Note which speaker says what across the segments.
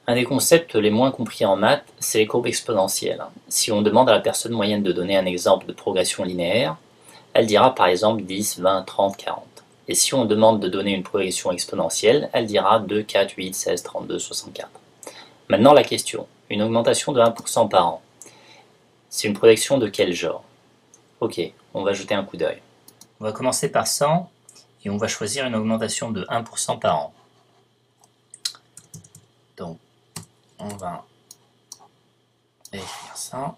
Speaker 1: Un des concepts les moins compris en maths, c'est les courbes exponentielles. Si on demande à la personne moyenne de donner un exemple de progression linéaire, elle dira par exemple 10, 20, 30, 40. Et si on demande de donner une progression exponentielle, elle dira 2, 4, 8, 16, 32, 64. Maintenant la question, une augmentation de 1% par an, c'est une progression de quel genre? Ok, on va jeter un coup d'œil. On va commencer par 100 et on va choisir une augmentation de 1% par an. Donc, on va écrire ça.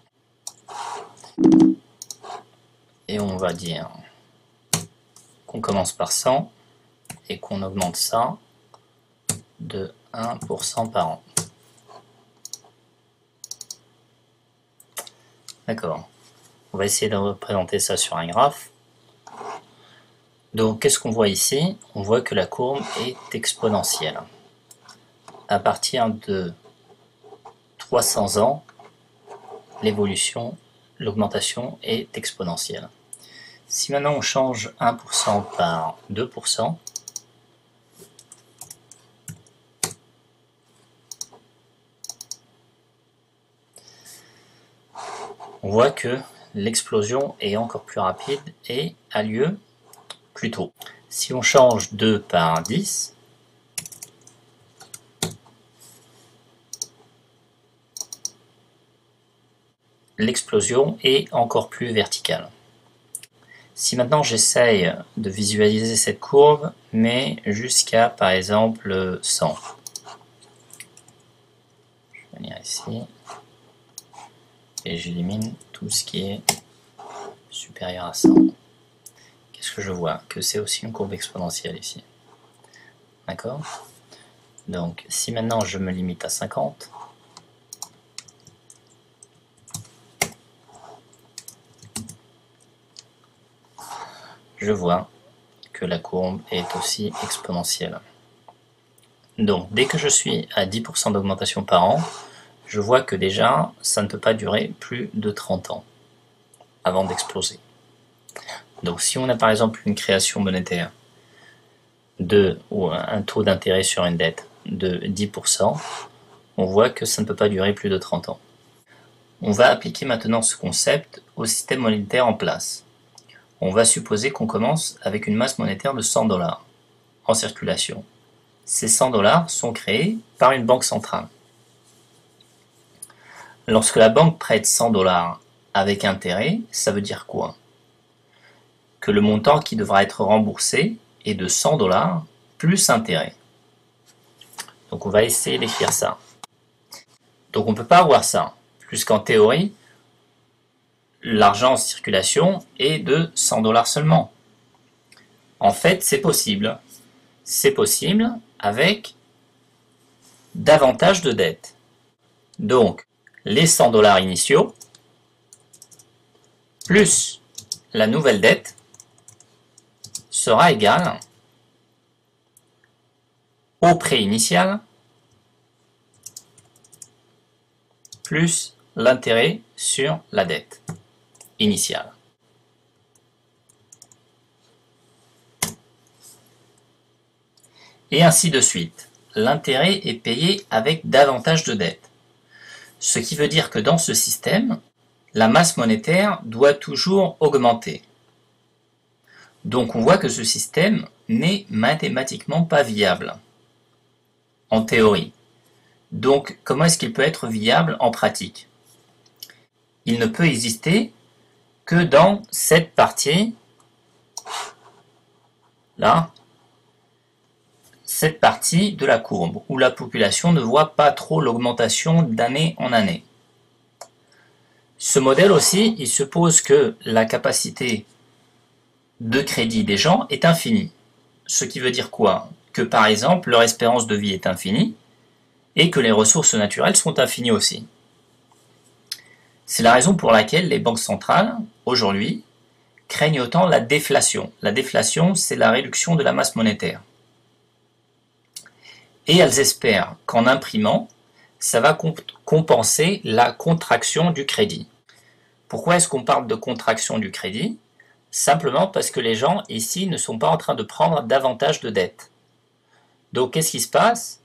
Speaker 1: Et on va dire qu'on commence par 100 et qu'on augmente ça de 1% par an. D'accord. On va essayer de représenter ça sur un graphe. Donc, qu'est-ce qu'on voit ici? On voit que la courbe est exponentielle. À partir de 300 ans, l'augmentation est exponentielle. Si maintenant on change 1% par 2%, on voit que l'explosion est encore plus rapide et a lieu plus tôt. Si on change 2 par 10, l'explosion est encore plus verticale. Si maintenant j'essaye de visualiser cette courbe, mais jusqu'à par exemple 100. Je vais venir ici et j'élimine tout ce qui est supérieur à 100. Qu'est-ce que je vois? Que c'est aussi une courbe exponentielle ici. D'accord? Donc si maintenant je me limite à 50, je vois que la courbe est aussi exponentielle. Donc dès que je suis à 10% d'augmentation par an, je vois que déjà ça ne peut pas durer plus de 30 ans avant d'exploser. Donc si on a par exemple une création monétaire ou un taux d'intérêt sur une dette de 10%, on voit que ça ne peut pas durer plus de 30 ans. On va appliquer maintenant ce concept au système monétaire en place. On va supposer qu'on commence avec une masse monétaire de 100 $ en circulation. Ces 100 $ sont créés par une banque centrale. Lorsque la banque prête 100 $ avec intérêt, ça veut dire quoi? Que le montant qui devra être remboursé est de 100 $ plus intérêt. Donc on va essayer d'écrire ça. Donc on ne peut pas avoir ça, puisqu'en théorie, l'argent en circulation est de 100 $ seulement. En fait, c'est possible. C'est possible avec davantage de dettes. Donc, les 100 $ initiaux, plus la nouvelle dette, sera égal au prêt initial, plus l'intérêt sur la dette initiale. Et ainsi de suite. L'intérêt est payé avec davantage de dettes. Ce qui veut dire que dans ce système, la masse monétaire doit toujours augmenter. Donc on voit que ce système n'est mathématiquement pas viable, en théorie. Donc comment est-ce qu'il peut être viable en pratique? Il ne peut exister que dans cette partie, là, cette partie de la courbe, où la population ne voit pas trop l'augmentation d'année en année. Ce modèle aussi, il suppose que la capacité de crédit des gens est infinie. Ce qui veut dire quoi? Que par exemple, leur espérance de vie est infinie, et que les ressources naturelles sont infinies aussi. C'est la raison pour laquelle les banques centrales, aujourd'hui, craignent autant la déflation. La déflation, c'est la réduction de la masse monétaire. Et elles espèrent qu'en imprimant, ça va compenser la contraction du crédit. Pourquoi est-ce qu'on parle de contraction du crédit? Simplement parce que les gens ici ne sont pas en train de prendre davantage de dettes. Donc qu'est-ce qui se passe?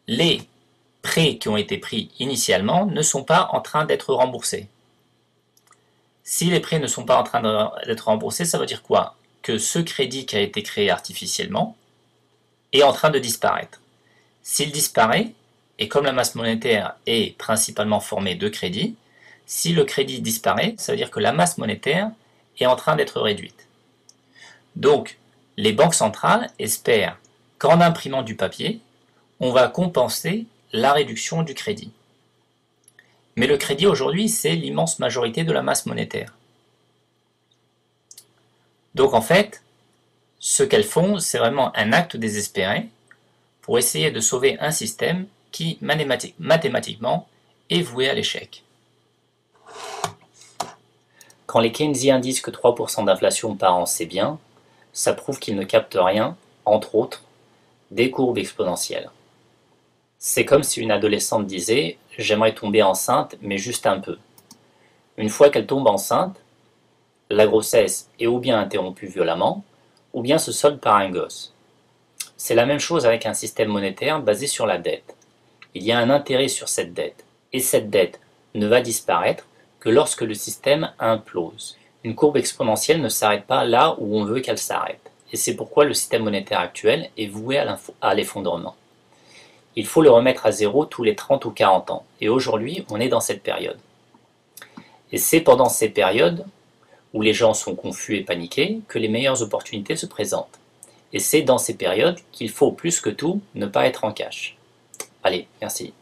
Speaker 1: Les prêts qui ont été pris initialement ne sont pas en train d'être remboursés. Si les prêts ne sont pas en train d'être remboursés, ça veut dire quoi? Que ce crédit qui a été créé artificiellement est en train de disparaître. S'il disparaît, et comme la masse monétaire est principalement formée de crédits, si le crédit disparaît, ça veut dire que la masse monétaire est en train d'être réduite. Donc, les banques centrales espèrent qu'en imprimant du papier, on va compenser la réduction du crédit. Mais le crédit aujourd'hui, c'est l'immense majorité de la masse monétaire. Donc en fait, ce qu'elles font, c'est vraiment un acte désespéré pour essayer de sauver un système qui, mathématiquement, est voué à l'échec. Quand les Keynesiens disent que 3% d'inflation par an c'est bien, ça prouve qu'ils ne captent rien, entre autres, des courbes exponentielles. C'est comme si une adolescente disait « j'aimerais tomber enceinte, mais juste un peu ». Une fois qu'elle tombe enceinte, la grossesse est ou bien interrompue violemment, ou bien se solde par un gosse. C'est la même chose avec un système monétaire basé sur la dette. Il y a un intérêt sur cette dette, et cette dette ne va disparaître que lorsque le système implose. Une courbe exponentielle ne s'arrête pas là où on veut qu'elle s'arrête, et c'est pourquoi le système monétaire actuel est voué à l'effondrement. Il faut le remettre à zéro tous les 30 ou 40 ans, et aujourd'hui on est dans cette période. Et c'est pendant ces périodes où les gens sont confus et paniqués que les meilleures opportunités se présentent. Et c'est dans ces périodes qu'il faut plus que tout ne pas être en cash. Allez, merci.